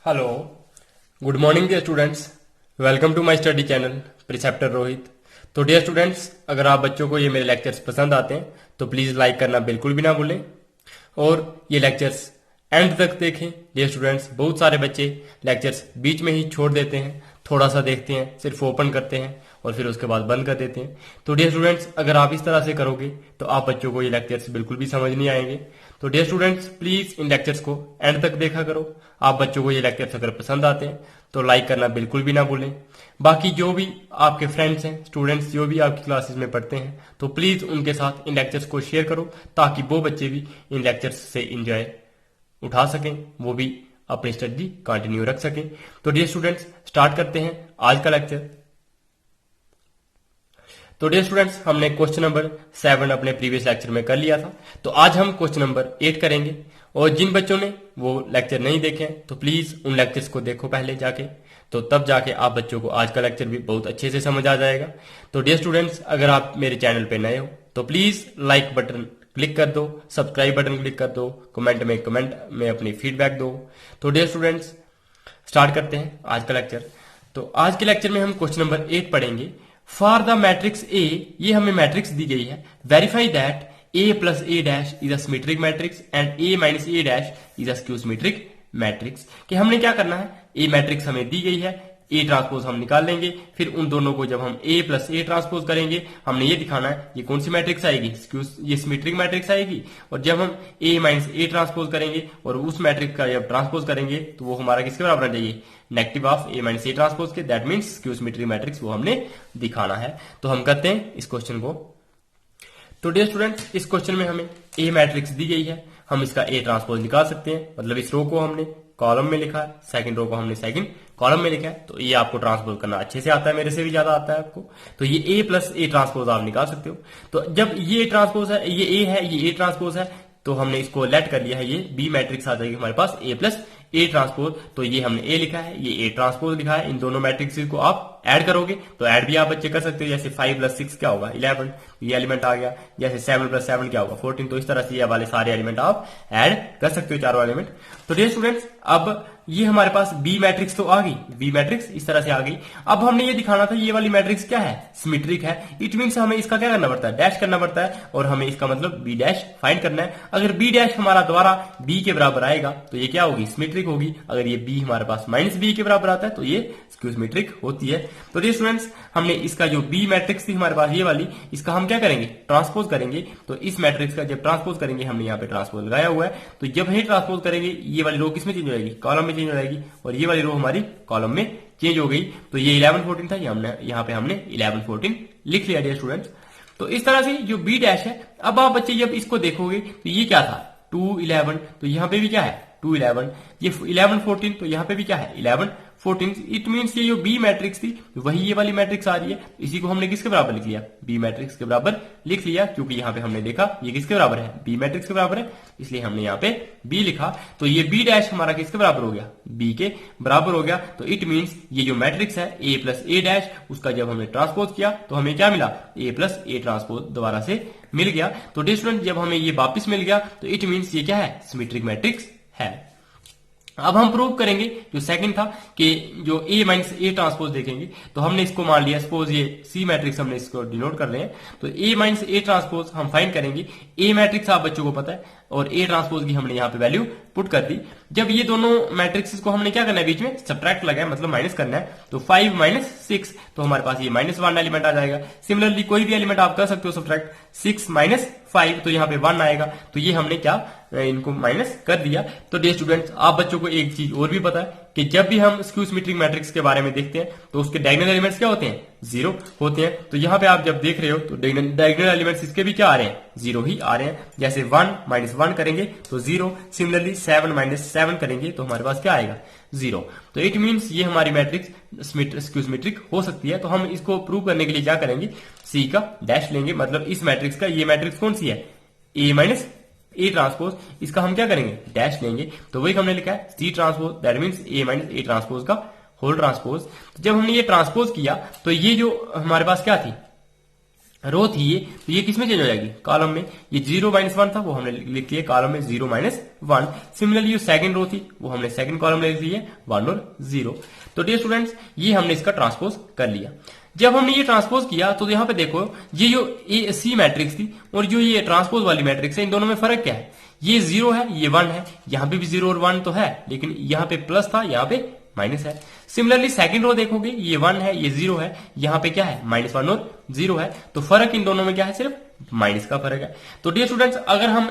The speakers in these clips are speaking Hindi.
Hello, good morning dear students. Welcome to my study channel preceptor Rohit. तो डियर स्टूडेंट्स, अगर आप बच्चों को ये मेरे लेक्चर्स पसंद आते हैं तो प्लीज़ लाइक करना बिल्कुल भी ना भूलें और ये लेक्चर्स एंड तक देखें। डियर स्टूडेंट्स, बहुत सारे बच्चे लेक्चर्स बीच में ही छोड़ देते हैं, थोड़ा सा देखते हैं, सिर्फ ओपन करते हैं और फिर उसके बाद बंद कर देते हैं। तो डियर स्टूडेंट्स, अगर आप इस तरह से करोगे तो आप बच्चों को ये लेक्चर्स बिल्कुल भी समझ नहीं आएंगे। तो डियर स्टूडेंट्स, प्लीज इन लेक्चर्स को एंड तक देखा करो। आप बच्चों को ये लेक्चर्स अगर पसंद आते हैं तो लाइक करना बिल्कुल भी ना भूलें। बाकी जो भी आपके फ्रेंड्स हैं, स्टूडेंट्स जो भी आपकी क्लासेस में पढ़ते हैं, तो प्लीज उनके साथ इन लेक्चर्स को शेयर करो ताकि वो बच्चे भी इन लेक्चर्स से इंजॉय उठा सकें, वो भी अपनी स्टडी कंटिन्यू रख सकें। तो डियर स्टूडेंट्स, स्टार्ट करते हैं आज का लेक्चर। तो डियर स्टूडेंट्स, हमने क्वेश्चन नंबर 7 अपने प्रीवियस लेक्चर में कर लिया था। तो आज हम क्वेश्चन नंबर 8 करेंगे और जिन बच्चों ने वो लेक्चर नहीं देखे हैं तो प्लीज उन लेक्चर्स को देखो पहले जाके, तो तब जाके आप बच्चों को आज का लेक्चर भी बहुत अच्छे से समझ आ जाएगा। तो डियर स्टूडेंट्स, अगर आप मेरे चैनल पे नए हो तो प्लीज लाइक बटन क्लिक कर दो, सब्सक्राइब बटन क्लिक कर दो, कमेंट में अपनी फीडबैक दो। तो डियर स्टूडेंट्स, स्टार्ट करते हैं आज का लेक्चर। तो आज के लेक्चर में हम क्वेश्चन नंबर 8 पढ़ेंगे। फॉर द मैट्रिक्स ए, ये हमें मैट्रिक्स दी गई है। Verify that A plus A dash is a symmetric matrix and A minus A dash is a skew symmetric matrix. कि हमने क्या करना है, ए मैट्रिक्स हमें दी गई है, ए ट्रांसपोज हम निकाल लेंगे, फिर उन दोनों को जब हम ए प्लस ए ट्रांसपोज करेंगे हमने ये दिखाना है ये कौन सी मैट्रिक्स आएगी, ये सिमेट्रिक मैट्रिक्स आएगी। और जब हम ए माइनस ए ट्रांसपोज करेंगे और उस मैट्रिक्स का जब ट्रांसपोज करेंगे तो वो हमारा किसके बराबर आना चाहिए, negative of A minus A transpose के। That means skew symmetric matrix वो हमने दिखाना है। तो हम करते हैं इस क्वेश्चन को। तो डियर स्टूडेंट्स, इस क्वेश्चन में हमें ए मैट्रिक्स दी गई है, हम इसका ए ट्रांसपोज निकाल सकते हैं। मतलब इस रो को हमने कॉलम में लिखा है, सेकंड रो को हमने सेकंड कॉलम में लिखा है। तो ये आपको ट्रांसपोज करना अच्छे से आता है, मेरे से भी ज्यादा आता है आपको। तो ये ए प्लस ए ट्रांसपोज आप निकाल सकते हो। तो जब ये ट्रांसपोज है, ये ए है, ये ए ट्रांसपोज है, तो हमने इसको लेट कर लिया है, ये बी मैट्रिक्स आ जाएगी हमारे पास ए प्लस ए ट्रांसपोज। तो ये हमने ए लिखा है, ये ए ट्रांसपोज लिखा है। इन दोनों मैट्रिक्स को आप ऐड करोगे तो ऐड भी आप बच्चे कर सकते हो। जैसे 5 प्लस 6 क्या होगा 11, ये एलिमेंट आ गया। जैसे 7 प्लस 7 क्या होगा 14। तो इस तरह से ये वाले सारे एलिमेंट आप ऐड कर सकते हो, चारों एलिमेंट। तो डियर स्टूडेंट्स, अब ये हमारे पास बी मैट्रिक्स तो आ गई, बी मैट्रिक्स इस तरह से आ गई। अब हमने ये दिखाना था ये वाली मैट्रिक्स क्या है, सिमेट्रिक है। इट मीन्स हमें इसका क्या करना पड़ता है, डैश करना पड़ता है और हमें इसका मतलब बी डैश फाइंड करना है। अगर बी डैश हमारा द्वारा बी के बराबर आएगा तो ये क्या होगी, सिमेट्रिक होगी। अगर ये बी हमारे पास माइनस बी के बराबर आता है तो ये स्क्यू सिमेट्रिक होती है। तो डियर स्टूडेंट्स, हमने इसका जो बी मैट्रिक्स थी हमारे पास ये वाली, इसका हम क्या करेंगे, ट्रांसपोज करेंगे। तो इस मैट्रिक्स का जब ट्रांसपोज करेंगे, हमने यहाँ पे ट्रांसपोज लगाया हुआ है, तो जब ही ट्रांसपोज करेंगे ये वाली रो किसमें चेंज हो जाएगी, कॉलम में चेंज हो जाएगी। और ये वाली रो हमारी कॉलम में चेंज हो गई। तो ये 11 14 था, यहाँ पे हमने 11 14 लिख लिया डियर स्टूडेंट्स। तो इस तरह से जो बी डैश है, अब आप बच्चे जब इसको देखोगे तो ये क्या था 2 11, तो यहाँ पे भी क्या है 2 11, ये 11 14, तो यहाँ पे भी क्या है 11 14। इट मीन्स ये जो बी मैट्रिक्स थी वही ये वाली मैट्रिक्स आ रही है। इसी को हमने किसके बराबर लिख लिया, बी मैट्रिक्स के बराबर लिख लिया, क्योंकि यहाँ पे हमने देखा ये किसके बराबर है, बी मैट्रिक्स के बराबर है, इसलिए हमने यहाँ पे बी लिखा। तो ये बी डैश हमारा किसके बराबर हो गया, बी के बराबर हो गया। तो इट मीन्स ये जो मैट्रिक्स है ए प्लस ए डैश, उसका जब हमने ट्रांसपोज किया तो हमें क्या मिला, ए प्लस ए ट्रांसपोज दोबारा से मिल गया। तो डियर स्टूडेंट, जब हमें ये वापिस मिल गया तो इट मीन्स ये क्या है, सिमेट्रिक मैट्रिक्स है। अब हम प्रूव करेंगे जो सेकंड था कि जो ए माइनस ए ट्रांसपोज देखेंगे। तो हमने इसको मान लिया, सपोज ये सी मैट्रिक्स हमने इसको डिनोट कर रहे हैं। तो ए माइनस ए ट्रांसपोज हम फाइंड करेंगे। ए मैट्रिक्स आप बच्चों को पता है और ए ट्रांसपोज की हमने यहाँ पे वैल्यू पुट कर दी। जब ये दोनों मैट्रिक्स को हमने क्या करना है, बीच में सब्ट्रैक्ट लगाया, मतलब माइनस करना है। तो 5 माइनस 6, तो हमारे पास ये -1 एलिमेंट आ जाएगा। सिमिलरली कोई भी एलिमेंट आप कर सकते हो सब्ट्रैक्ट, 6 माइनस 5, तो यहाँ पे 1 आएगा। तो ये हमने क्या इनको माइनस कर दिया। तो डियर स्टूडेंट्स, आप बच्चों को एक चीज और भी पता है कि जब भी हम स्क्यू सिमेट्रिक मैट्रिक्स के बारे में देखते हैं तो उसके डायगोनल एलिमेंट्स क्या होते हैं, 0 होते हैं। तो यहाँ पे आप जब देख रहे हो तो डायगोनल एलिमेंट्स इसके भी क्या आ रहे हैं, 0 ही आ रहे हैं। जैसे 1 माइनस 1 करेंगे तो 0, सिमिलरली 7 माइनस 7 करेंगे तो हमारे पास क्या आएगा 0। तो इट मीन्स ये हमारी मैट्रिक्स स्क्यू सिमेट्रिक हो सकती है। तो हम इसको प्रूव करने के लिए क्या करेंगे, सी का डैश लेंगे। मतलब इस मैट्रिक्स का, ये मैट्रिक्स कौन सी है, ए माइनस ए ट्रांसपोज, इसका हम क्या करेंगे, डैश लेंगे। तो वही हमने लिखा है C transpose, that means A minus A transpose का होल ट्रांसपोज। जब हमने ये ट्रांसपोज किया तो ये जो हमारे पास क्या थी, रो थी ये, तो ये किसमें चेंज हो जाएगी, कॉलम में। ये 0-1 था, वो हमने लिख लिया कॉलम में 0-1। सिमिलरली ये सेकंड रो थी, वो हमने सेकंड कॉलम में लिख ली है 1 और 0। तो डियर स्टूडेंट्स, ये हमने इसका ट्रांसपोज कर लिया। जब हमने ये ट्रांसपोज किया तो यहाँ पे देखो, ये जो ए सी मैट्रिक्स थी और जो ये ट्रांसपोज वाली मैट्रिक्स है, इन दोनों में फर्क क्या है, ये 0 है, ये 1 है। यहाँ पे भी 0 और 1 तो है, लेकिन यहाँ पे प्लस था, यहाँ पे माइनस है। सिमिलरली सेकंड रो देखोगे, ये 1 है, ये 0 है, यहाँ पे क्या है, -1 और 0 है। तो फर्क इन दोनों में क्या है, सिर्फ माइनस का फर्क है। तो डियर स्टूडेंट्स, अगर हम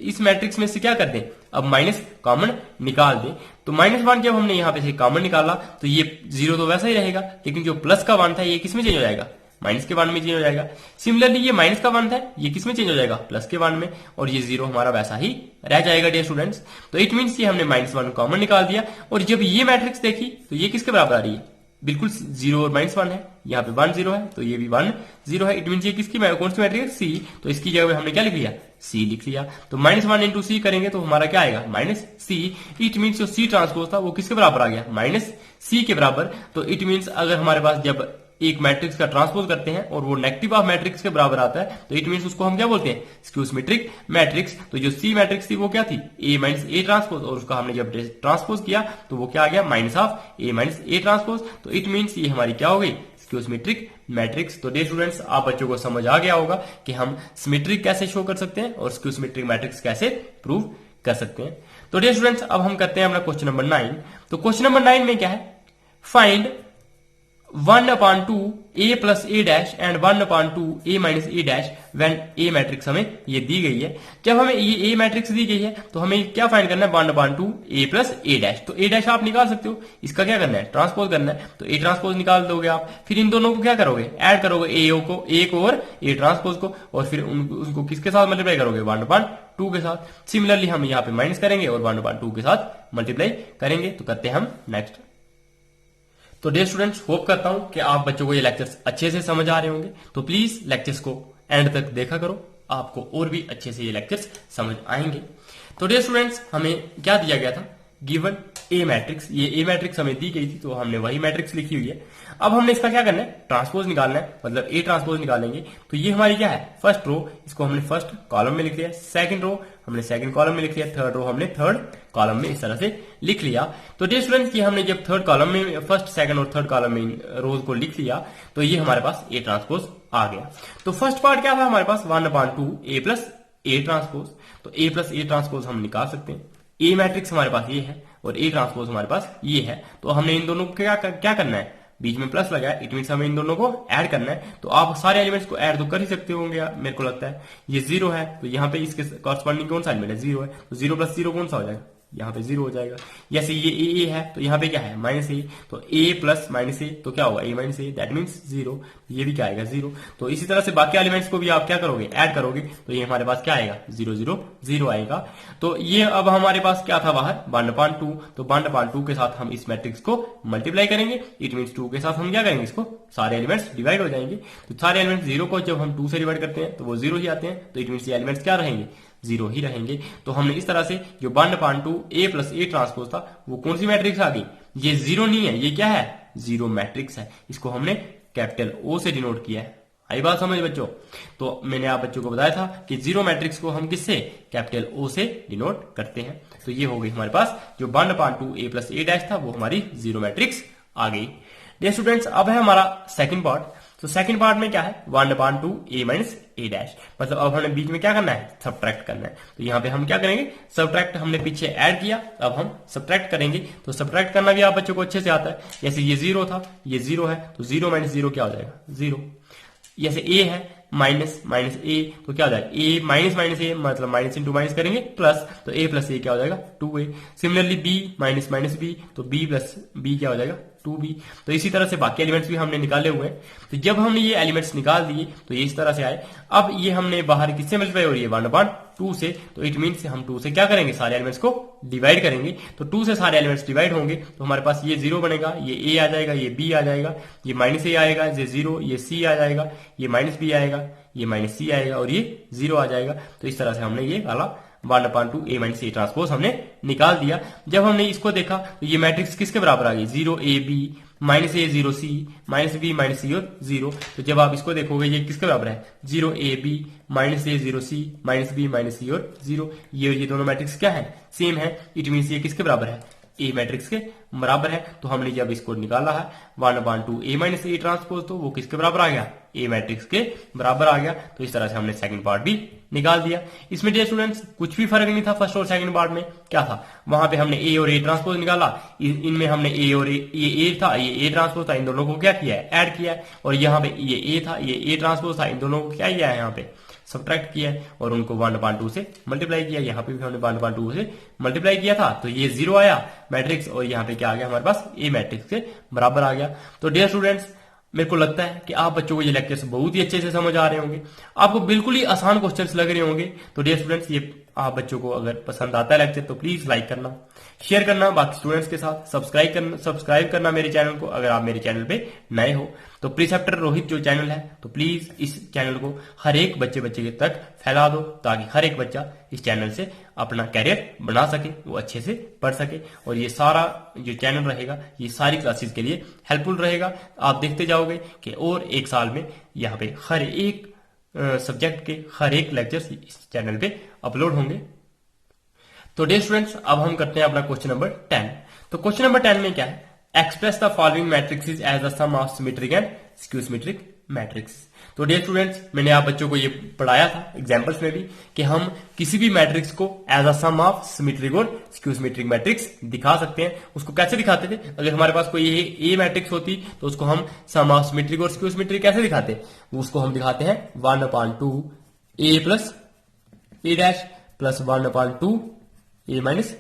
इस मैट्रिक्स में से क्या कर दें, अब माइनस कॉमन निकाल दें, तो -1 जब हमने यहाँ पे से कॉमन निकाला तो ये 0 तो वैसा ही रहेगा, लेकिन जो प्लस का 1 था ये किस में चेंज हो जाएगा, माइनस के 1 में चेंज हो जाएगा। सिमिलरली ये माइनस का 1 था, ये किस में चेंज हो जाएगा, प्लस के 1 में, और ये 0 हमारा वैसा ही रह जाएगा डियर स्टूडेंट्स। तो इट मीन्स ये हमने -1 कॉमन निकाल दिया। और जब ये मैट्रिक्स देखी तो ये किसके बराबर आ रही है, बिल्कुल 0 और -1 है, यहाँ पे 1 0 है, तो ये भी 1 0 है। इट मीन ये किसकी, कौन सी मैट्रिक्स, सी। तो इसकी जगह हमने क्या लिख लिया, सी लिख लिया। तो -1 इंटू सी करेंगे तो हमारा क्या आएगा, -c। इट मीन्स जो सी ट्रांसपोज था वो किसके बराबर आ गया, -c के बराबर। तो इट मीन्स अगर हमारे पास जब एक मैट्रिक्स का ट्रांसपोज करते हैं और वो नेगेटिव ऑफ मैट्रिक्स के बराबर आता है, तो इट मीन्स उसको हम क्या बोलते हैं, स्क्यू सिमेट्रिक मैट्रिक्स। तो जो सी मैट्रिक्स थी वो क्या थी, A - A ट्रांसपोज, और उसका हमने जब ट्रांसपोज किया तो वो क्या आ गया, -A ट्रांसपोज। तो इट मीन्स ये हमारी क्या हो गई, स्क्यू सिमेट्रिक मैट्रिक्स। तो डियर स्टूडेंट्स, आप बच्चों को समझ आ गया होगा कि हम सिमेट्रिक कैसे शो कर सकते हैं और स्क्यू सिमेट्रिक मैट्रिक्स कैसे प्रूव कर सकते हैं। तो डियर स्टूडेंट्स, अब हम करते हैं अपना क्वेश्चन नंबर 9। तो क्वेश्चन नंबर 9 में क्या है, find 1/2 A plus A dash and 1/2 A minus A dash when A matrix हमें ये दी गई है। जब हमें ये A मैट्रिक्स दी गई है तो हमें क्या फाइंड करना है, 1/2 A plus A dash। तो A dash आप निकाल सकते हो, इसका क्या करना है, ट्रांसपोज करना है। तो A ट्रांसपोज निकाल दोगे आप, फिर इन दोनों को क्या करोगे, ऐड करोगे, A को और A ट्रांसपोज को, और फिर उनको किसके साथ मल्टीप्लाई करोगे, 1/2 के साथ। सिमिलरली हम यहाँ पे माइनस करेंगे और 1/2 के साथ मल्टीप्लाई करेंगे। तो करते हैं हम नेक्स्ट। तो डियर स्टूडेंट्स, होप करता हूं कि आप बच्चों को ये लेक्चर्स अच्छे से समझ आ रहे होंगे। तो प्लीज लेक्चर्स को एंड तक देखा करो, आपको और भी अच्छे से ये लेक्चर्स समझ आएंगे। तो डियर स्टूडेंट्स, हमें क्या दिया गया था, गिवन ए मैट्रिक्स। ये ए मैट्रिक्स हमें दी गई थी, तो हमने वही मैट्रिक्स लिखी हुई है। अब हमने इसका क्या करना है, ट्रांसपोज निकालना है, मतलब ए ट्रांसपोज निकालेंगे। तो ये हमारी क्या है, फर्स्ट रो, इसको हमने फर्स्ट कॉलम में लिख लिया, सेकंड रो हमने सेकंड कॉलम में लिख लिया, थर्ड रो हमने थर्ड कॉलम में इस तरह से लिख लिया। तो डियर स्टूडेंट्स, ये हमने जब थर्ड कॉलम में, फर्स्ट सेकंड और थर्ड कॉलम में रोज को लिख लिया, तो ये हमारे पास ए ट्रांसपोज आ गया। तो फर्स्ट पार्ट क्या था हमारे पास, 1/2 A plus A ट्रांसपोज। तो A plus A ट्रांसपोज हम निकाल सकते हैं। ए मैट्रिक्स हमारे पास ये है और ए ट्रांसपोज हमारे पास ये है। तो हमने इन दोनों को क्या करना है, बीच में प्लस लगाया, इट मीन हमें इन दोनों को ऐड करना है। तो आप सारे एलिमेंट्स को ऐड तो कर ही सकते होंगे, मेरे को लगता है। ये 0 है, तो यहाँ पे इसके कॉरस्पॉन्डिंग कौन सा एलिमेंट है, 0 है। तो 0 + 0 कौन सा हो जाएगा, यहाँ पे 0 हो जाएगा। जैसे ये ए है, तो यहाँ पे क्या है, -A। तो A + -A तो क्या होगा, A - A, दैट मीन्स 0। ये भी क्या आएगा, 0। तो इसी तरह से बाकी एलिमेंट्स को भी आप क्या करोगे, ऐड करोगे, तो ये हमारे पास क्या आएगा, 0 0 0 आएगा। तो ये अब हमारे पास क्या था बाहर, 1/2। तो 1/2 के साथ हम इस मैट्रिक्स को मल्टीप्लाई करेंगे। इट मीन्स 2 के साथ हम क्या करेंगे, इसको सारे एलिमेंट्स डिवाइड हो जाएंगे। तो सारे एलिमेंट्स 0 को जब हम 2 से डिवाइड करते हैं तो वो 0 ही आते हैं। तो इट मीन्स ये एलिमेंट्स क्या रहेंगे, 0 ही रहेंगे। तो हमने इस तरह से जो 1/2 A plus A ट्रांसपोज था, वो कौन सी मैट्रिक्स आ गई, ये 0 नहीं है, ये क्या है, 0 मैट्रिक्स है। इसको हमने कैपिटल O से डिनोट किया है। आई बात समझ बच्चों। तो मैंने आप बच्चों को बताया था कि 0 मैट्रिक्स को हम किससे, कैपिटल O से डिनोट करते हैं। तो ये हो गई हमारे पास जो 1/2 A plus A डैश था, वो हमारी 0 मैट्रिक्स आ गई। डियर स्टूडेंट्स, अब है हमारा सेकंड पार्ट। तो सेकंड पार्ट में क्या है, 1/2 A minus A डैश, मतलब अब हमें बीच में क्या करना है, सब्ट्रैक्ट करना है। तो यहाँ पे हम क्या करेंगे, सब्ट्रैक्ट हमने पीछे ऐड किया, अब हम सब्ट्रैक्ट करेंगे। तो सब्ट्रैक्ट करना भी आप बच्चों को अच्छे से आता है। जैसे ये 0 था, ये 0 है, तो 0 - 0 क्या हो जाएगा, 0। जैसे A है, -A, तो क्या हो जाएगा, A -A, मतलब माइनस इंटू माइनस करेंगे प्लस, तो A plus A क्या हो जाएगा, 2A। सिमिलरली B -B, तो B plus B क्या हो जाएगा, 2B। तो इसी तरह से बाकी एलिमेंट्स भी हमने निकाले हुए हैं। तो जब हमने ये एलिमेंट्स निकाल दिए तो ये इस तरह से आए। अब ये हमने बाहर किससे मल्टीप्लाई हो रही है, 1/2 से। तो इट मीन्स हम 2 से क्या करेंगे, सारे एलिमेंट्स को डिवाइड करेंगे। तो 2 से सारे एलिमेंट्स डिवाइड होंगे तो हमारे पास ये 0 बनेगा, ये A आ जाएगा, ये B आ जाएगा, ये -A आएगा, ये 0, ये C आ जाएगा, ये -B आएगा, ये -C आएगा और ये 0 आ जाएगा। तो इस तरह से हमने ये वाला 1/2 A minus A ट्रांसपोज हमने निकाल दिया। जब हमने इसको देखा तो ये मैट्रिक्स किसके बराबर आ गई, 0AB minus A zero C minus B minus C और जीरो। तो जब आप इसको देखोगे ये किसके बराबर है, zero A B minus A zero C minus B minus C और जीरो। ये और ये दोनों मैट्रिक्स क्या है, सेम है। इट मीन्स ये किसके बराबर है, ए मैट्रिक्स के बराबर है। तो हमने जब इसको निकाला है 1/2 ए माइनस ए ट्रांसपोज, तो वो किसके बराबर आ गया, ए मैट्रिक्स के बराबर आ गया। तो इस तरह से हमने सेकंड पार्ट भी निकाल दिया। इसमें डियर स्टूडेंट्स कुछ भी फर्क नहीं था फर्स्ट और सेकंड पार्ट में। क्या था, वहां पे हमने ए और ए ट्रांसपोज निकाला, इनमें हमने ए और ये था, ये ए ट्रांसपोज था, इन दोनों को क्या किया है, ऐड किया है। और यहाँ पे ये ए था, ये ए ट्रांसपोज था, इन दोनों को क्या किया है, यहाँ पे सब्ट्रैक्ट किया है और उनको 1/2 से मल्टीप्लाई किया। यहाँ पे भी हमने 1/2 से मल्टीप्लाई किया था, तो ये जीरो आया मैट्रिक्स, और यहाँ पे क्या आ गया हमारे पास, ए मैट्रिक्स के बराबर आ गया। तो डियर स्टूडेंट्स मेरे को लगता है कि आप बच्चों को ये लेक्चर्स बहुत ही अच्छे से समझ आ रहे होंगे, आपको बिल्कुल ही आसान क्वेश्चंस लग रहे होंगे। तो डियर स्टूडेंट्स ये आप बच्चों को अगर पसंद आता है लेक्चर तो प्लीज लाइक करना, शेयर करना बाकी स्टूडेंट्स के साथ, सब्सक्राइब करना मेरे चैनल को अगर आप मेरे चैनल पे नए हो। तो प्रिसेप्टर रोहित जो चैनल है, तो प्लीज इस चैनल को हर एक बच्चे तक फैला दो, ताकि हर एक बच्चा इस चैनल से अपना कैरियर बना सके, वो अच्छे से पढ़ सके। और ये सारा जो चैनल रहेगा ये सारी क्लासेस के लिए हेल्पफुल रहेगा। आप देखते जाओगे कि और एक साल में यहाँ पे हर एक सब्जेक्ट के हर एक लेक्चर्स इस चैनल पे अपलोड होंगे। तो डियर स्टूडेंट्स अब हम करते हैं अपना क्वेश्चन नंबर 10। तो क्वेश्चन नंबर 10 में क्या है, express the following matrices as the sum of symmetric and skew symmetric matrix. तो डियर स्टूडेंट्स मैंने आप बच्चों को ये पढ़ाया था एग्जांपल्स में भी कि हम किसी भी मैट्रिक्स को as a sum of symmetric और स्क्यू सिमेट्रिक मैट्रिक्स दिखा सकते हैं। उसको कैसे दिखाते थे, अगर हमारे पास कोई ए मैट्रिक्स होती तो उसको हम सम ऑफ सिमेट्रिक और स्क्यू सिमेट्रिक कैसे दिखाते, उसको हम दिखाते हैं 1/2 ए प्लस ए डैश प्लस 1/2 ए माइनस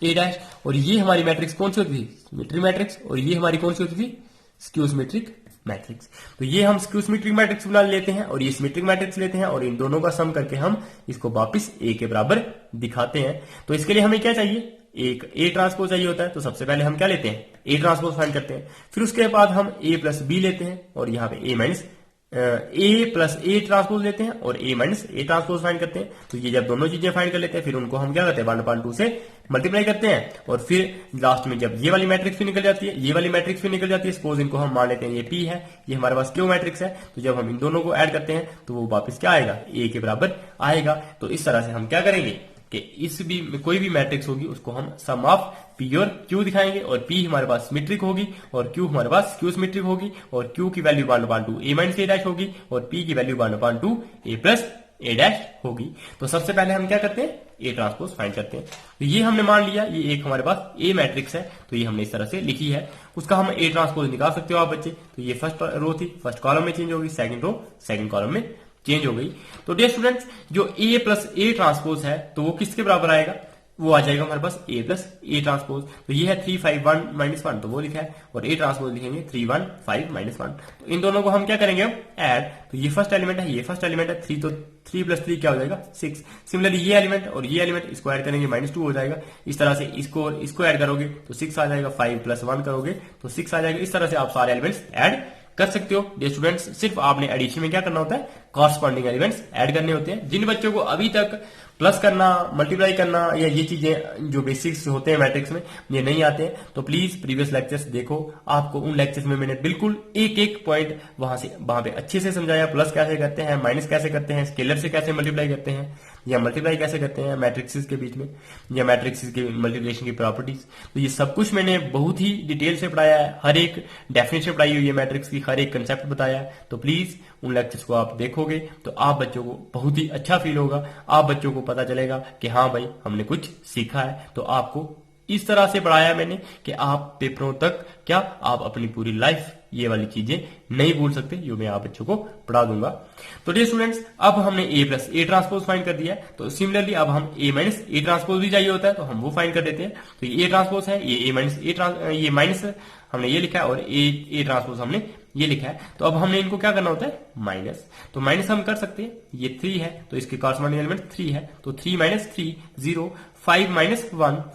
ए डैश। और ये हमारी मैट्रिक्स कौन सी होती थी, सिमेट्रिक मैट्रिक्स, और ये हमारी कौन सी होती थी, स्क्यू सिमेट्रिक मैट्रिक्स। तो ये हम स्क्यू सिमेट्रिक मैट्रिक्स बना लेते हैं और ये सिमेट्रिक मैट्रिक्स लेते हैं और इन दोनों का सम करके हम इसको वापस ए के बराबर दिखाते हैं। तो इसके लिए हमें क्या चाहिए, एक ए ट्रांसपोज चाहिए होता है। तो सबसे पहले हम क्या लेते हैं, ए ट्रांसपोज फाइंड करते हैं। फिर उसके बाद हम ए प्लस बी लेते हैं और यहाँ पे A minus A plus A transpose लेते हैं और A minus A transpose find करते हैं। तो ये जब दोनों चीजें फाइंड कर लेते हैं फिर उनको हम क्या करते हैं 1/2 से मल्टीप्लाई करते हैं। और फिर लास्ट में जब ये वाली मैट्रिक्स भी निकल जाती है, ये वाली मैट्रिक्स भी निकल जाती है, सपोज इनको हम मान लेते हैं ये पी है, ये हमारे पास क्यू मैट्रिक्स है। तो जब हम इन दोनों को ऐड करते हैं तो वो वापस क्या आएगा, ए के बराबर आएगा। तो इस तरह से हम क्या करेंगे कि इस भी कोई भी मैट्रिक्स होगी उसको हम सम ऑफ पी और क्यू दिखाएंगे और पी हमारे पास सिमेट्रिक होगी और क्यू हमारे पास स्क्यू सिमेट्रिक होगी और क्यू की वैल्यू 1/2 ए माइनस ए डैश होगी और पी की वैल्यू 1/2 ए प्लस ए डैश होगी। तो सबसे पहले हम क्या करते हैं, ए ट्रांसपोज फाइंड करते हैं। तो ये हमने मान लिया ये एक हमारे पास ए मैट्रिक्स है, तो ये हमने इस तरह से लिखी है, उसका हम ए ट्रांसपोज निकाल सकते हो आप बच्चे। तो ये फर्स्ट रो थी, फर्स्ट कॉलम में चेंज होगी, सेकंड रो सेकंड कॉलम में चेंज हो गई। तो डियर स्टूडेंट्स जो ए प्लस ए ट्रांसपोज है तो वो किसके बराबर आएगा, वो आ जाएगा हमारे पास ए प्लस ए ट्रांसपोज। तो ये है 3 5 1 -1 तो वो लिखा है और ए ट्रांसपोज लिखेंगे 3 1 5 -1। तो इन दोनों को हम क्या करेंगे, हम ऐड। तो ये फर्स्ट एलिमेंट है, ये फर्स्ट एलिमेंट है 3, तो 3 + 3 क्या हो जाएगा 6। सिमिलरली ये एलिमेंट और ये एलिमेंट इसको ऐड करेंगे -2 हो जाएगा। इस तरह से इसको ऐड करोगे तो 6 आ जाएगा, 5 + 1 करोगे तो 6 आ जाएगा। इस तरह से आप सारे एलिमेंट्स ऐड कर सकते हो। डियर स्टूडेंट्स सिर्फ आपने एडिशन में क्या करना होता है, कॉरस्पॉन्डिंग एलिमेंट्स ऐड करने होते हैं। जिन बच्चों को अभी तक प्लस करना, मल्टीप्लाई करना या ये चीजें जो बेसिक्स होते हैं मैट्रिक्स में ये नहीं आते हैं तो प्लीज प्रीवियस लेक्चर्स देखो। आपको उन लेक्चर्स में मैंने बिल्कुल एक पॉइंट वहां पे अच्छे से समझाया, प्लस कैसे करते हैं, माइनस कैसे करते हैं, स्केलर से कैसे मल्टीप्लाई करते हैं या मल्टीप्लाई कैसे करते हैं मैट्रिक्स के बीच में, या मैट्रिक्स के मल्टीप्लिकेशन की प्रॉपर्टीज। तो ये सब कुछ मैंने बहुत ही डिटेल से पढ़ाया है, हर एक डेफिनेशन पढ़ाई हुई है मैट्रिक्स की, हर एक कंसेप्ट बताया है। तो प्लीज उन लेक्चर्स को आप देखोगे तो आप बच्चों को बहुत ही अच्छा फील होगा, आप बच्चों को पता चलेगा कि हाँ भाई हमने कुछ सीखा है। तो आपको इस तरह से पढ़ाया मैंने कि आप पेपरों तक क्या आप अपनी पूरी लाइफ ये वाली चीजें नहीं भूल सकते, जो मैं आप बच्चों को पढ़ा दूंगा। तो डियर स्टूडेंट्स अब हमने ए प्लस ए ट्रांसपोज फाइंड कर दिया है, तो सिमिलरली अब हम ए माइनस ए ट्रांसपोज भी चाहिए होता है तो हम वो फाइंड कर देते हैं। तो ये ए ट्रांसपोज है, ये ए माइनस ये माइनस हमने ये लिखा है और ए ट्रांसपोज हमने ये लिखा है। तो अब हमने इनको क्या करना होता है, माइनस। तो माइनस हम कर सकते हैं, ये 3 है तो इसके कॉरस्पॉन्डिंग एलिमेंट 3 है, तो 3 - 3 0, 5 - 1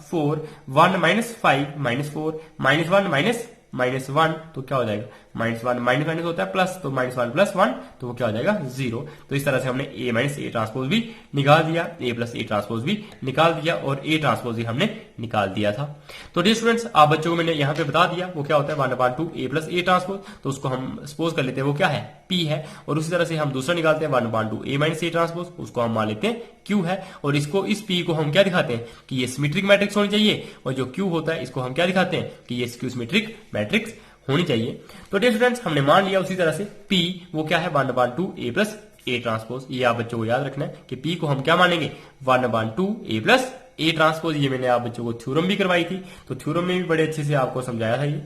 4, 1 - 5 -4, -1 -1 तो क्या हो जाएगा -1 माइनस माइनस होता है प्लस, तो -1 + 1 तो वो क्या हो जाएगा 0। तो इस तरह से हमने A - A ट्रांसपोज भी निकाल दिया, A + A ट्रांसपोज भी निकाल दिया और A ट्रांसपोज भी हमने निकाल दिया था। तो डियर स्टूडेंट्स, आप बच्चों को मैंने यहाँ पे बता दिया वो क्या होता है 1/2 A + A ट्रांसपोज। तो उसको हम सपोज कर लेते हैं वो क्या है P है, और उसी तरह से हम दूसरा निकालते हैं 1/2 A - A ट्रांसपोज, उसको हम मान लेते हैं Q है। और इसको इस P को हम क्या दिखाते हैं कि ये सिमेट्रिक मैट्रिक्स होनी चाहिए, और जो Q होता है इसको हम क्या दिखाते हैं कि ये स्क्यू सिमेट्रिक मैट्रिक्स होनी चाहिए। तो डियर स्टूडेंट्स, हमने मान लिया उसी तरह से P वो क्या है 1/2 A + A ट्रांसपोज। ये आप बच्चों को याद रखना है कि P को हम क्या मानेंगे 1/2 A + A ट्रांसपोज। ये मैंने आप बच्चों को थ्योरम भी करवाई थी, तो थ्योरम में भी बड़े अच्छे से आपको समझाया था ये।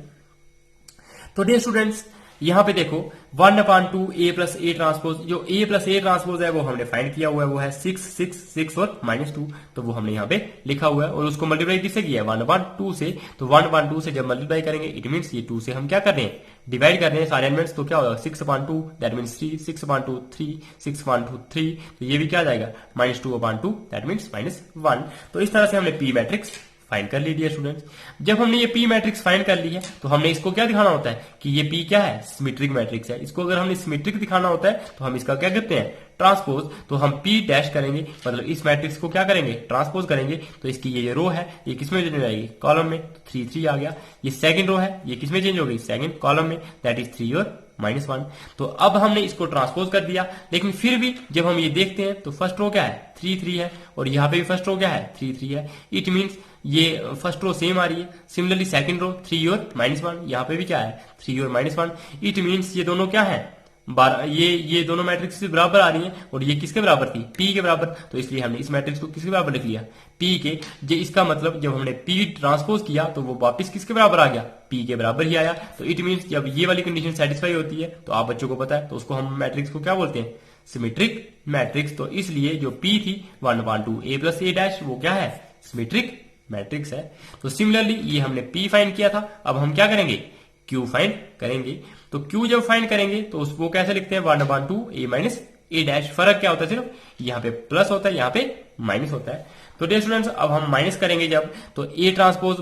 तो डियर स्टूडेंट्स, यहां पे देखो 1/2 A + A ट्रांसपोज, जो A + A ट्रांसपोज है वो हमने फाइंड किया हुआ है, वो है 6 6 6 और -2। तो वो हमने यहाँ पे लिखा हुआ है, और उसको मल्टीप्लाई किससे किया है 1/2 से। तो 1/2 से जब मल्टीप्लाई करेंगे इट मीन्स ये 2 से हम क्या कर रहे हैं डिवाइड कर रहे हैं सारे एलिमेंट्स। तो क्या होगा 6/2 दैट मीन्स 3, 6/2 3, 6/2 3, तो ये भी क्या आ जाएगा -2/2 दैट मीन्स -1। तो इस तरह से हमने P मैट्रिक्स फाइंड कर ली डियर स्टूडेंट्स। जब हमने ये P मैट्रिक्स फाइंड कर ली है तो हमने इसको क्या दिखाना होता है कि ये P क्या है सिमेट्रिक मैट्रिक्स है। इसको अगर हमने सिमेट्रिक दिखाना होता है तो हम इसका क्या करते हैं ट्रांसपोज। तो हम P डैश करेंगे, मतलब इस मैट्रिक्स को क्या करेंगे ट्रांसपोज करेंगे। तो इसकी ये रो है ये किसमें चेंज हो जाएगी कॉलम में, 3 3 आ गया। ये सेकंड रो है ये किसमें चेंज हो गई सेकंड कॉलम में, दैट इज 3 और -1। तो अब हमने इसको ट्रांसपोज कर दिया, लेकिन फिर भी जब हम ये देखते हैं तो फर्स्ट रो क्या है 3 3 है, और यहाँ पे भी फर्स्ट रो क्या है 3 3 है। इट मीन्स ये फर्स्ट रो सेम आ रही है। सिमिलरली सेकंड रो 3 और -1, यहाँ पे भी क्या है 3 और -1। इट मीन्स ये दोनों क्या है ये दोनों मैट्रिक्स बराबर आ रही हैं, और ये किसके बराबर थी P के बराबर। तो इसलिए हमने इस मैट्रिक्स को किसके बराबर लिख लिया P के। जो इसका मतलब जब हमने P ट्रांसपोज किया तो वो वापस किसके बराबर आ गया P के बराबर ही आया। तो इट मीन्स जब ये वाली कंडीशन सेटिस्फाई होती है तो आप बच्चों को पता है तो उसको हम मैट्रिक्स को क्या बोलते हैं सिमेट्रिक मैट्रिक्स। तो इसलिए जो P थी 1/2 A + A डैश वो क्या है सिमेट्रिक मैट्रिक्स है। तो सिमिलरली ये हमने P फाइंड किया था, अब हम क्या करेंगे Q फाइंड करेंगे। तो Q जब फाइंड करेंगे तो उसको कैसे लिखते हैं 1/2 A - A डैश। फर्क क्या होता है सिर्फ यहाँ पे प्लस होता है यहाँ पे माइनस होता है। तो डियर स्टूडेंट्स, अब हम माइनस करेंगे जब, तो A transpose A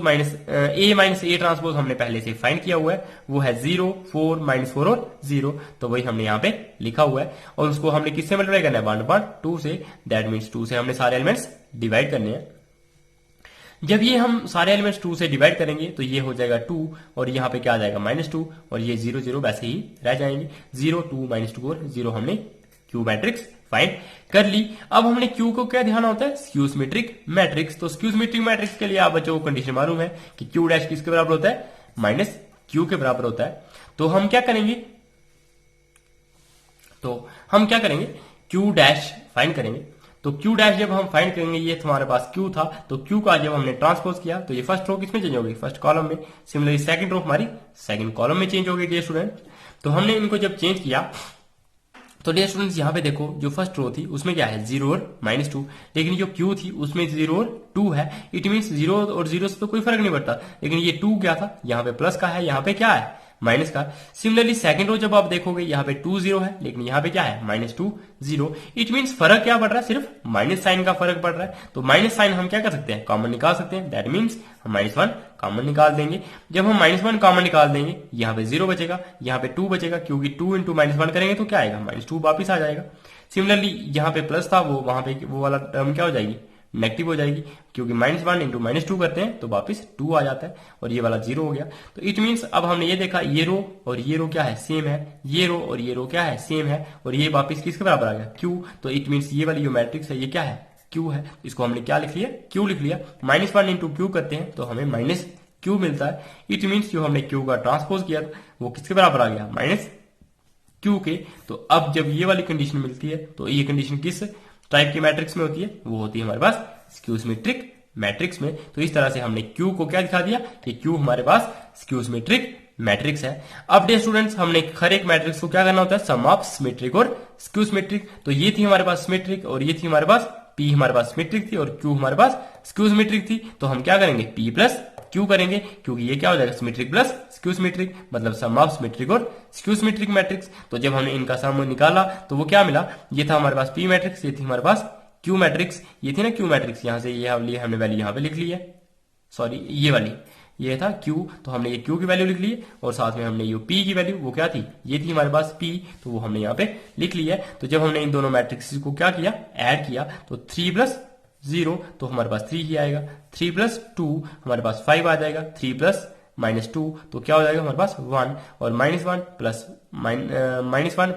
- A transpose हमने पहले से फाइंड किया हुआ है, वो है 0 4 -4 और 0। तो वही हमने यहाँ पे लिखा हुआ है, और उसको हमने किससे मल्टीप्लाई करना है 1/2 से, दैट मीन्स 2 से हमने सारे एलिमेंट्स डिवाइड करने हैं। जब ये हम सारे एलिमेंट्स 2 से डिवाइड करेंगे तो ये हो जाएगा 2, और यहाँ पे क्या आ जाएगा -2, और ये 0 0 वैसे ही रह जाएंगे। 0 2 -2 और 0 हमने Q मैट्रिक्स फाइंड कर ली। अब हमने Q को क्या ध्यान होता है स्क्यू सिमेट्रिक मैट्रिक्स। तो स्क्यू सिमेट्रिक मैट्रिक्स के लिए आप बच्चों को कंडीशन मालूम है कि Q डैश किसके बराबर होता है -Q के बराबर होता है। तो हम क्या करेंगे Q डैश फाइंड करेंगे। तो Q डैश जब हम फाइंड करेंगे, ये हमारे पास Q था, तो Q का जब हमने ट्रांसपोज किया तो ये फर्स्ट रो किसमें चेंज हो गई फर्स्ट कॉलम में। सिमिलरली सेकंड रो हमारी सेकंड कॉलम में चेंज हो गई डियर स्टूडेंट। तो हमने इनको जब चेंज किया तो डियर स्टूडेंट्स यहाँ पे देखो जो फर्स्ट रो थी उसमें क्या है 0 और -2, लेकिन जो Q थी उसमें 0 और 2 है। इट मीन्स 0 और 0 से तो कोई फर्क नहीं पड़ता, लेकिन ये 2 क्या था यहाँ पे प्लस का है, यहाँ पे क्या है माइनस का। सिमिलरली सेकंड रो जब आप देखोगे यहाँ पे 2 0 है, लेकिन यहाँ पे क्या है -2 0। इट मीन्स फर्क क्या पड़ रहा है सिर्फ माइनस साइन का फर्क पड़ रहा है। तो माइनस साइन हम क्या कर सकते हैं कॉमन निकाल सकते हैं, दैट मीन्स हम -1 कॉमन निकाल देंगे। जब हम -1 कॉमन निकाल देंगे यहाँ पे 0 बचेगा, यहाँ पे 2 बचेगा, क्योंकि 2 × -1 करेंगे तो क्या आएगा -2 वापिस आ जाएगा। सिमिलरली यहाँ पे प्लस था वो वहां पे वो वाला टर्म क्या हो जाएगी नेगेटिव हो जाएगी, क्योंकि -1 × -2 करते हैं तो वापिस 2 आ जाता है, और ये वाला 0 हो गया। तो इट मीन्स अब हमने ये देखा ये रो और ये रो क्या है सेम है, ये रो और ये रो क्या है सेम है, और ये वापिस किसके बराबर आ गया Q। तो इट मीन्स ये वाली जो मैट्रिक्स है ये क्या है Q है। इसको हमने क्या लिख लिया Q लिख लिया। -1 × Q करते हैं तो हमें -Q मिलता है। इट मीन्स जो हमने Q का ट्रांसपोज किया वो किसके बराबर आ गया -Q के। तो अब जब ये वाली कंडीशन मिलती है तो ये कंडीशन किस टाइप की मैट्रिक्स में होती है, वो होती है हमारे पास स्क्यू सिमेट्रिक मैट्रिक्स में। तो इस तरह से हमने Q को क्या दिखा दिया कि Q हमारे पास स्क्यू सिमेट्रिक मैट्रिक्स है। अब डे स्टूडेंट्स हमने हर एक मैट्रिक्स को क्या करना होता है सम ऑफ सिमेट्रिक और स्क्यू सिमेट्रिक। तो ये थी हमारे पास सिमेट्रिक और ये थी हमारे पास P हमारे पास सिमेट्रिक थी और Q हमारे पास स्क्यू सिमेट्रिक थी। तो हम क्या करेंगे P प्लस Q करेंगे, क्योंकि ये क्या हो जाएगा सिमेट्रिक प्लस स्क्यू सिमेट्रिक, मतलब सम ऑफ सिमेट्रिक और स्क्यू सिमेट्रिक मैट्रिक्स। तो जब हमने इनका सम निकाला तो वो क्या मिला, ये था हमारे पास P मैट्रिक्स, ये थी हमारे पास Q मैट्रिक्स, ये थी ना Q मैट्रिक्स। यहां से ये हमने वैल्यू यहां पे लिख ली है, सॉरी ये वाली ये था Q, तो हमने ये Q की वैल्यू लिख ली है और साथ में हमने ये P की वैल्यू वो क्या थी, ये थी हमारे पास P, तो वो हमने यहाँ पे लिख ली है। तो जब हमने इन दोनों मैट्रिक्स को क्या किया, ऐड किया, तो 3 प्लस 0 तो हमारे पास 3 ही आएगा, 3 प्लस 2 हमारे पास 5 आ जाएगा, 3 प्लस -2 तो क्या हो जाएगा हमारे पास 1, और -1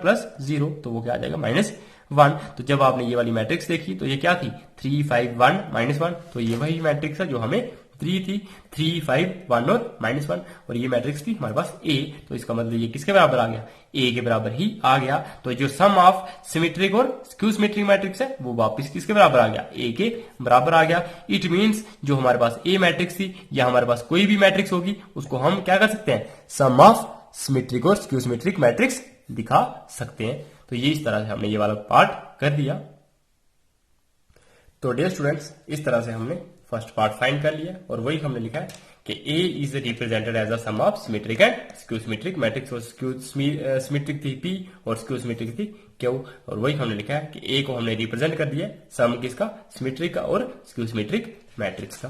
प्लस 0 तो वो क्या आ जाएगा -1। तो जब आपने ये वाली मैट्रिक्स देखी तो ये क्या थी, 3 5 1 -1, तो ये वही मैट्रिक्स है जो हमें 3 थी, 3 5 1 और -1, और ये मैट्रिक्स थी हमारे पास A, तो इसका मतलब ये किसके बराबर आ गया, A के बराबर ही आ गया। तो जो सम ऑफ सिमेट्रिक और स्क्यू सिमेट्रिक मैट्रिक्स है वो वापस किसके बराबर आ गया, A के बराबर आ गया। इट मीन्स जो हमारे पास A मैट्रिक्स थी या हमारे पास कोई भी मैट्रिक्स होगी उसको हम क्या कर सकते हैं, सम ऑफ सिमेट्रिक और स्क्यू सिमेट्रिक मैट्रिक्स दिखा सकते हैं। तो ये इस तरह से हमने ये वाला पार्ट कर दिया। तो डियर स्टूडेंट्स, इस तरह से हमने फर्स्ट पार्ट फाइंड कर लिया और वही हमने लिखा है कि A is represented as a sum of symmetric and skew symmetric matrix, और स्क्यू सिमेट्रिक थी P और स्क्यू सिमेट्रिक थी Q, और वही हमने लिखा है कि A को हमने रिप्रेजेंट कर दिया सम किसका, सिमेट्रिक का और स्क्यू सिमेट्रिक मैट्रिक्स का।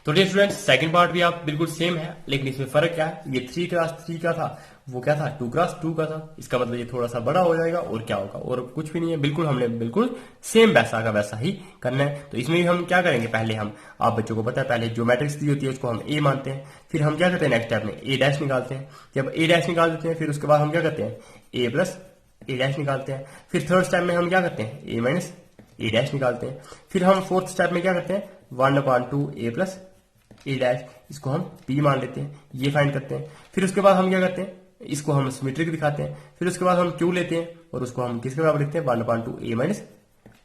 तो डियर स्टूडेंट्स, सेकंड पार्ट भी आप बिल्कुल सेम है, लेकिन इसमें फर्क क्या है, ये 3x3 का था, वो क्या था 2x2 का था। इसका मतलब ये थोड़ा सा बड़ा हो जाएगा और क्या होगा, और कुछ भी नहीं है, बिल्कुल हमने बिल्कुल सेम वैसा का वैसा ही करना है। तो इसमें भी हम क्या करेंगे, पहले हम, आप बच्चों को पता है, पहले जो मैट्रिक्स दी होती है उसको हम A मानते हैं, फिर हम क्या करते हैं नेक्स्ट स्टेप में A' निकालते हैं। जब A' निकाल देते हैं फिर उसके बाद हम क्या करते हैं A प्लस A' निकालते हैं। फिर थर्ड स्टेप में हम क्या करते हैं A माइनस A' निकालते हैं। फिर हम फोर्थ स्टेप में क्या करते हैं 1/2 A प्लस A', इसको हम P मान लेते हैं, ये फाइंड करते हैं। फिर उसके बाद हम क्या करते हैं, इसको हम सिमेट्रिक दिखाते हैं। फिर उसके बाद हम Q लेते हैं और उसको हम किसके बराबर लिखते हैं 1/2 A माइनस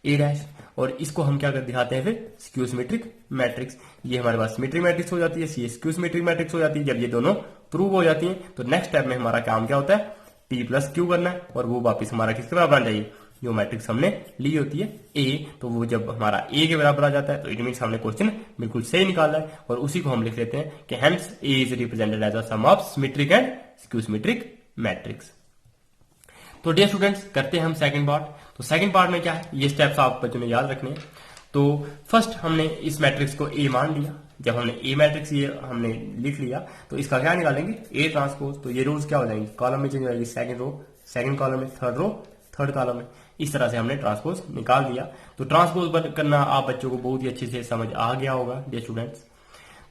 A', और इसको हम क्या कर दिखाते हैं फिर स्क्यू सिमेट्रिक मैट्रिक्स। ये हमारे पास सिमेट्रिक मैट्रिक्स हो जाती है, ये स्क्यू सिमेट्रिक मैट्रिक्स हो जाती है। जब ये दोनों प्रूव हो जाती हैं तो नेक्स्ट स्टेप में हमारा काम क्या होता है, P प्लस Q करना है, और वो वापिस हमारा किसके बराबर आना चाहिए, जो मैट्रिक्स हमने ली होती है A, तो वो जब हमारा A के बराबर आ जाता है तो इट मीन्स हमने क्वेश्चन बिल्कुल सही निकाला है, और उसी को हम लिख लेते हैं कि hence A is represented as a sum of symmetric and skew symmetric matrix. तो डियर स्टूडेंट्स, करते हैं हम सेकंड पार्ट। तो सेकंड पार्ट में क्या है, ये स्टेप्स आप बच्चों ने याद रखने हैं। तो फर्स्ट हमने इस मैट्रिक्स को A मान लिया। जब हमने A मैट्रिक्स ये हमने लिख लिया तो इसका क्या निकालेंगे A ट्रांसपोज। तो ये रूल्स क्या हो जाएंगे, कॉलम में चेंज हो जाएगी, सेकंड रो सेकंड कॉलम में, थर्ड रो थर्ड कॉलम में। इस तरह से हमने ट्रांसपोज निकाल दिया। तो ट्रांसपोज करना आप बच्चों को बहुत ही अच्छे से समझ आ गया होगा डियर स्टूडेंट्स।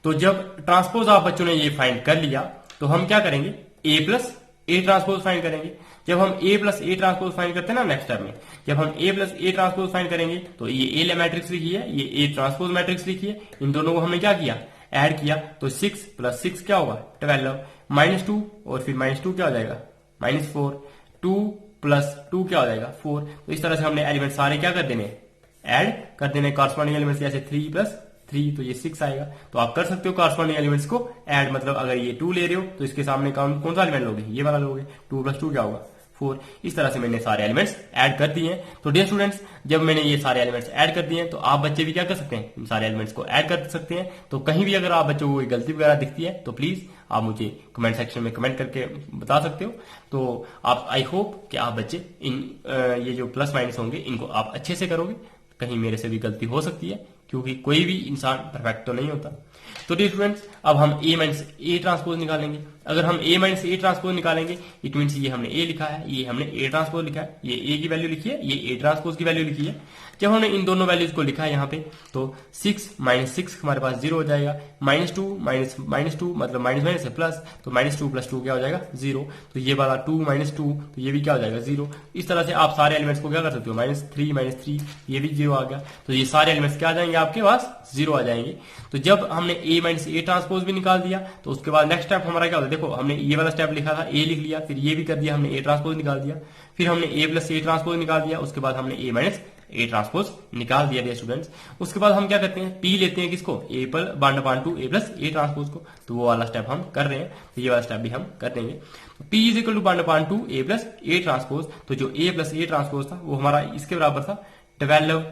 तो जब ट्रांसपोज आप बच्चों ने ये फाइंड कर लिया तो हम क्या करेंगे A plus A transpose find करेंगे। जब हम A plus A transpose find करते हैं ना नेक्स्ट स्टेप में, जब हम A plus A transpose find करेंगे तो ये A मैट्रिक्स लिखी है, ये A ट्रांसपोज मैट्रिक्स लिखी है, इन दोनों को हमने क्या किया ऐड किया। तो 6 प्लस 6 क्या होगा 12, -2 और फिर -2 क्या हो जाएगा -4, 2 प्लस 2 क्या हो जाएगा 4। तो इस तरह से हमने एलिमेंट सारे क्या कर देने ऐड कर देने, कॉरस्पॉन्डिंग एलिमेंट्स जैसे 3 प्लस 3 तो ये 6 आएगा। तो आप कर सकते हो कॉरस्पॉन्डिंग एलिमेंट्स को ऐड, मतलब अगर ये 2 ले रहे हो तो इसके सामने कौन सा एलिमेंट लोगे, ये वाला लोगे। 2 प्लस 2 क्या होगा 4। इस तरह से मैंने सारे एलिमेंट्स ऐड कर दिए हैं। तो डियर स्टूडेंट्स, जब मैंने ये सारे एलिमेंट्स ऐड कर दिए हैं तो आप बच्चे भी क्या कर सकते हैं, इन सारे एलिमेंट्स को ऐड कर सकते हैं। तो कहीं भी अगर आप बच्चों को कोई गलती वगैरह दिखती है तो प्लीज आप मुझे कमेंट सेक्शन में कमेंट करके बता सकते हो। तो आप आई होप कि आप बच्चे इन ये जो प्लस माइनस होंगे इनको आप अच्छे से करोगे। कहीं मेरे से भी गलती हो सकती है क्योंकि कोई भी इंसान परफेक्ट तो नहीं होता। तो डियर स्टूडेंट्स, अब हम A माइनस A ट्रांसपोज निकालेंगे। अगर हम A माइनस A ट्रांसपोज निकालेंगे इट मीन्स ये हमने A लिखा है, ये हमने A ट्रांसपोज लिखा है, ये A की वैल्यू लिखी है, ये A ट्रांसपोज की वैल्यू लिखी है। जब हमने इन दोनों वैल्यूज को लिखा है यहाँ पे तो 6 माइनस 6 हमारे पास 0 हो जाएगा, -2 माइनस 2 मतलब माइनस माइनस है प्लस, तो -2 प्लस 2 क्या हो जाएगा 0। तो ये वाला 2 - 2 तो ये भी क्या हो जाएगा 0। इस तरह से आप सारे एलिमेंट्स को क्या कर सकते हो -3 ये भी 0 आ गया। तो ये सारे एलिमेंट्स क्या आ जाएंगे आपके पास 0 आ जाएंगे। तो जब हमने A माइनस A ट्रांसपोज भी निकाल दिया तो उसके बाद नेक्स्ट स्टेप हमारा क्या होता है, देखो हमने ये वाला स्टेप लिखा था A लिख लिया, फिर ये भी कर दिया हमने A ट्रांसपोज निकाल दिया, फिर हमने A प्लस A ट्रांसपोज निकाल दिया, उसके बाद हमने A माइनस A ट्रांसपोज निकाल दिया डियर स्टूडेंट्स। उसके बाद हम क्या करते हैं P लेते हैं किसको A पर 1/2 A प्लस A ट्रांसपोज को। तो वो वाला स्टेप हम कर रहे हैं, तो ये वाला स्टेप भी हम कर देंगे। तो P is equal to 1/2 A plus A transpose. तो जो A प्लस A ट्रांसपोज था वो हमारा इसके बराबर था 12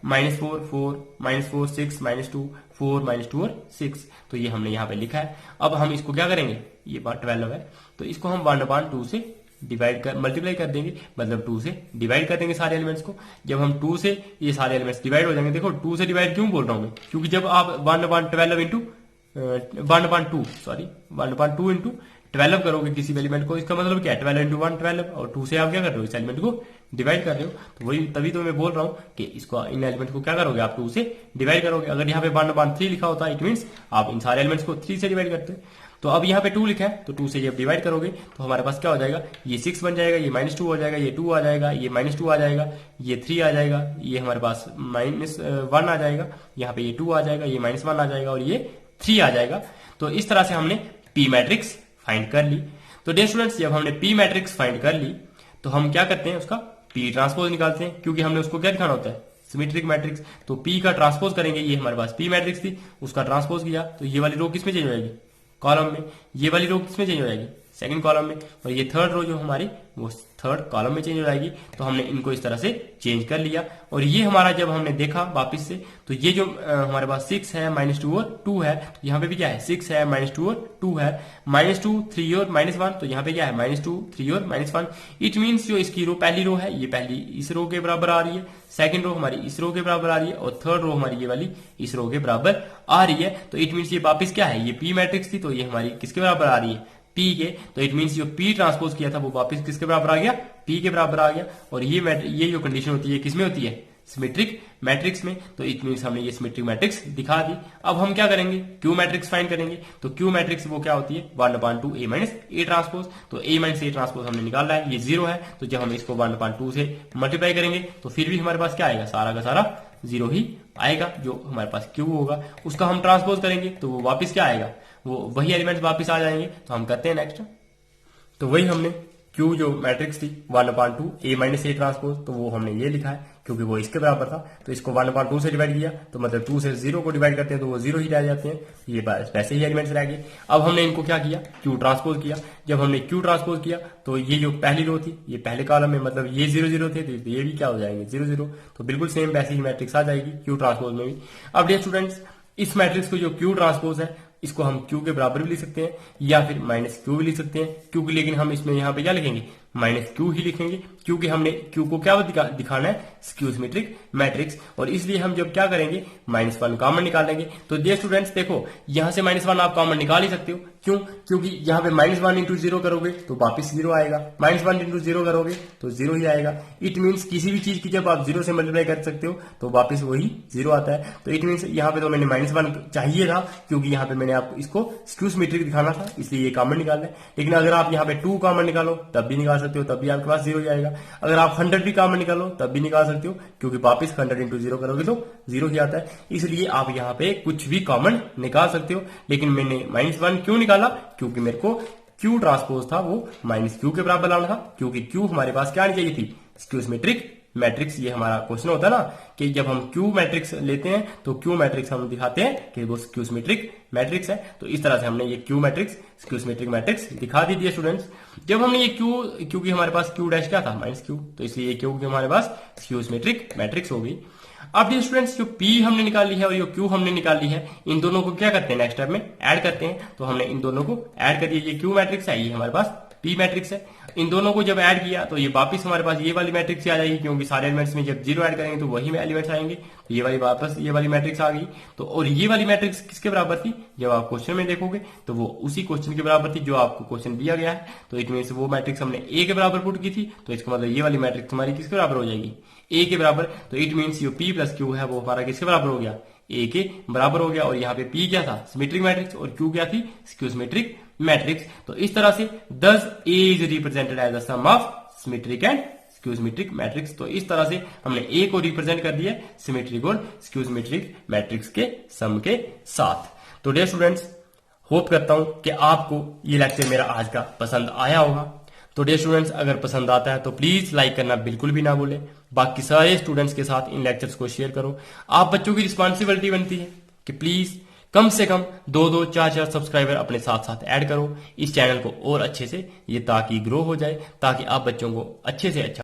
-4 4 -4 6 -2 4 -2 और 6। तो ये हमने यहाँ पे लिखा है। अब हम इसको क्या करेंगे, ये बात 12 है तो इसको हम 1/2 से मल्टीप्लाई कर देंगे, मतलब 2 से डिवाइड कर देंगे सारे एलिमेंट्स को। जब हम 2 से ये सारे एलिमेंट्स डिवाइड हो जाएंगे, देखो 2 से डिवाइड क्यों बोल रहा हूं मैं, क्योंकि जब आप 1/12 इंटू 1/2 सॉरी 1/2 इंटू 12 करोगे किसी भी एलिमेंट को, इसका मतलब क्या है 12 इंटू 1 12, और 2 से आप क्या कर रहे हो इस एलिमेंट को डिवाइड कर रहे हो। तो वही तभी तो मैं बोल रहा हूँ कि इसको इन एलिमेंट को क्या करोगे आप 2 से डिवाइड करोगे। अगर यहाँ पे 1/3 लिखा होता है इट मीन्स आप इन सारे एलिमेंट्स को 3 से डिवाइड करते हैं। तो अब यहाँ पे 2 लिखा है तो 2 से जब डिवाइड करोगे तो हमारे पास क्या हो जाएगा, ये 6 बन जाएगा, ये -2 हो जाएगा, ये 2 आ जाएगा, ये -2 आ जाएगा, ये 3 आ जाएगा, ये हमारे पास -1 आ जाएगा, यहाँ पे ये 2 आ जाएगा, ये -1 आ जाएगा और ये 3 आ जाएगा। तो इस तरह से हमने पी मैट्रिक्स फाइंड कर ली। तो डियर स्टूडेंट्स जब हमने पी मैट्रिक्स फाइंड कर ली तो हम क्या करते हैं उसका पी ट्रांसपोज निकालते हैं, क्योंकि हमने उसको क्या दिखाना होता है सिमेट्रिक मैट्रिक्स। तो पी का ट्रांसपोज करेंगे, ये हमारे पास पी मैट्रिक्स थी उसका ट्रांसपोज किया तो ये वाली रो किसमें चेंज हो जाएगी, कॉलम में, ये वाली रो किसमें चेंज हो जाएगी सेकंड कॉलम में, और ये थर्ड रो जो हमारी वो थर्ड कॉलम में चेंज हो जाएगी। तो हमने इनको इस तरह से चेंज कर लिया और ये हमारा जब हमने देखा वापस से तो ये जो हमारे पास 6 है -2 और 2 है, तो यहाँ पे भी क्या है 6 है -2 और 2 है, -2 3 और -1, तो यहाँ पे क्या है -2 3 और -1। इट मीन्स जो इसकी रो पहली रो है ये पहली इस रो के बराबर आ रही है, सेकंड रो हमारी इस रो के बराबर आ रही है और थर्ड रो हमारी ये वाली इस रो के बराबर आ रही है। तो इट मीन्स ये वापस क्या है, ये पी मैट्रिक्स थी तो ये हमारी किसके बराबर आ रही है पी के। तो इट मीन्स जो पी ट्रांसपोज किया था वो वापस किसके बराबर आ गया, पी के बराबर आ गया। और ये जो कंडीशन होती है किसमें होती है सिमेट्रिक मैट्रिक्स में। तो इट मीन्स हमने ये सिमेट्रिक मैट्रिक्स दिखा दी। अब हम क्या करेंगे क्यू मैट्रिक्स फाइंड करेंगे। तो क्यू मैट्रिक्स वो क्या होती है 1/2 A माइनस A ट्रांसपोज। तो A माइनस A ट्रांसपोज हमने निकाला है, ये 0 है, तो जब हम इसको 1/2 से मल्टीप्लाई करेंगे तो फिर भी हमारे पास क्या आएगा, सारा का सारा 0 ही आएगा। जो हमारे पास क्यू होगा उसका हम ट्रांसपोज करेंगे तो वो वापस क्या आएगा, वो वही एलिमेंट्स वापस आ जाएंगे। तो हम करते हैं नेक्स्ट। तो वही हमने क्यू जो मैट्रिक्स थी 1/2 A माइनस A ट्रांसपोज, तो वो हमने ये लिखा है क्योंकि वो इसके बराबर था। तो इसको 1/2 से डिवाइड किया तो मतलब 2 से 0 को डिवाइड करते हैं तो वो 0 ही रह जाते हैं, ये वैसे ही एलिमेंट्स रह गए। अब हमने इनको क्या किया क्यू ट्रांसपोज किया। जब हमने क्यू ट्रांसपोज किया तो ये जो पहली रो थी ये पहले कॉलम में मतलब ये 0 0 थे तो ये भी क्या हो जाएंगे 0 0। तो बिल्कुल सेम वैसे ही मैट्रिक्स आ जाएगी क्यू ट्रांसपोज में भी। अब डियर स्टूडेंट्स इस मैट्रिक्स को जो क्यू ट्रांसपोज है इसको हम क्यू के बराबर भी लिख सकते हैं या फिर -q भी लिख सकते हैं, क्योंकि लेकिन हम इसमें यहाँ पे क्या लिखेंगे -q ही लिखेंगे, क्योंकि हमने q को क्या दिखाना है स्क्यू सिमेट्रिक मैट्रिक्स। और इसलिए हम जब क्या करेंगे -1 कॉमन निकालेंगे। तो डियर स्टूडेंट्स देखो यहाँ से -1 आप कॉमन निकाल ही सकते हो, क्यों, क्योंकि यहाँ पे -1 इंटू 0 करोगे तो वापिस 0 आएगा, -1 इंटू 0 करोगे तो 0 ही आएगा। इट मीन्स किसी भी चीज की जब आप 0 से मल्टीप्लाई कर सकते हो तो वापिस वही 0 आता है। तो इट मीन्स यहाँ पे तो मैंने -1 चाहिए था, क्योंकि यहाँ पे मैंने आपको इसको स्क्यू सिमेट्रिक दिखाना था, इसलिए ये कॉमन निकालना है। लेकिन अगर आप यहाँ पे 2 कॉमन निकालो तब भी निकाल सकते हो, तब भी आपके पास 0 जाएगा। अगर आप 100 भी कॉमन निकालो तब भी निकाल सकते हो, क्योंकि वापिस 100 इंटू 0 करोगे तो 0 ही आता है। इसलिए आप यहाँ पे कुछ भी कॉमन निकाल सकते हो। लेकिन मैंने -1 क्यों निकाला, क्योंकि मेरे को क्यू ट्रांसपोज था वो -q के बराबर लाना था, क्योंकि q हमारे पास क्या आनी चाहिए थी स्क्यू सिमेट्रिक मैट्रिक्स। ये हमारा क्वेश्चन होता है ना कि जब हम क्यू मैट्रिक्स लेते हैं तो क्यू मैट्रिक्स हम दिखाते हैं कि वो स्क्यू सिमेट्रिक मैट्रिक्स है। तो इस तरह से हमने ये Q matrix skew symmetric matrix दिखा दी थी स्टूडेंट्स। जब हमने ये क्योंकि हमारे पास q डैश क्या था -q, तो इसलिए ये क्यू हमारे पास स्क्यू सिमेट्रिक मैट्रिक्स हो गई। अब ये स्टूडेंट्स जो P हमने निकाली है और जो Q हमने निकाली है इन दोनों को क्या करते हैं नेक्स्ट स्टेप में ऐड करते हैं। तो हमने इन दोनों को ऐड कर दिया, ये Q मैट्रिक्स है, ये हमारे पास P मैट्रिक्स है। इन दोनों को जब ऐड किया तो ये वापस हमारे पास ये वाली मैट्रिक्स आ जाएगी, क्योंकि सारे एलिमेंट्स में जब 0 ऐड करेंगे तो वही एलिमेंट्स आएंगे। तो ये वाली वापस ये वाली मैट्रिक्स आ गई। तो और ये वाली मैट्रिक्स किसके बराबर थी, जब आप क्वेश्चन में देखोगे तो वो उसी क्वेश्चन के बराबर थी जो आपको क्वेश्चन दिया गया है। तो इट मीन्स वो मैट्रिक्स हमने A के बराबर पुट की थी, तो इसका मतलब ये वाली मैट्रिक्स हमारी किसके बराबर हो जाएगी A के बराबर। तो इट मीन्स जो P प्लस Q है वो हमारा किसके बराबर हो गया A के बराबर हो गया। और यहाँ पे P क्या था सिमेट्रिक मैट्रिक्स और Q क्या थी स्क्यू सिमेट्रिक मैट्रिक्स। तो इस तरह से thus A is represented as the sum of symmetric and skew symmetric matrix. तो इस तरह से हमने A को रिप्रेजेंट कर दिया सिमेट्रिक और स्क्यू सिमेट्रिक मैट्रिक्स के सम के साथ। तो डियर स्टूडेंट्स होप करता हूं कि आपको ये लेक्चर मेरा आज का पसंद आया होगा। तो डियर स्टूडेंट्स अगर पसंद आता है तो प्लीज लाइक करना बिल्कुल भी ना भूलें। बाकी सारे स्टूडेंट्स के साथ इन लेक्चर्स को शेयर करो। आप बच्चों की रिस्पॉन्सिबिलिटी बनती है कि प्लीज कम से कम 2-2 4-4 सब्सक्राइबर अपने साथ साथ ऐड करो इस चैनल को और अच्छे से, ये ताकि ग्रो हो जाए, ताकि आप बच्चों को अच्छे से अच्छा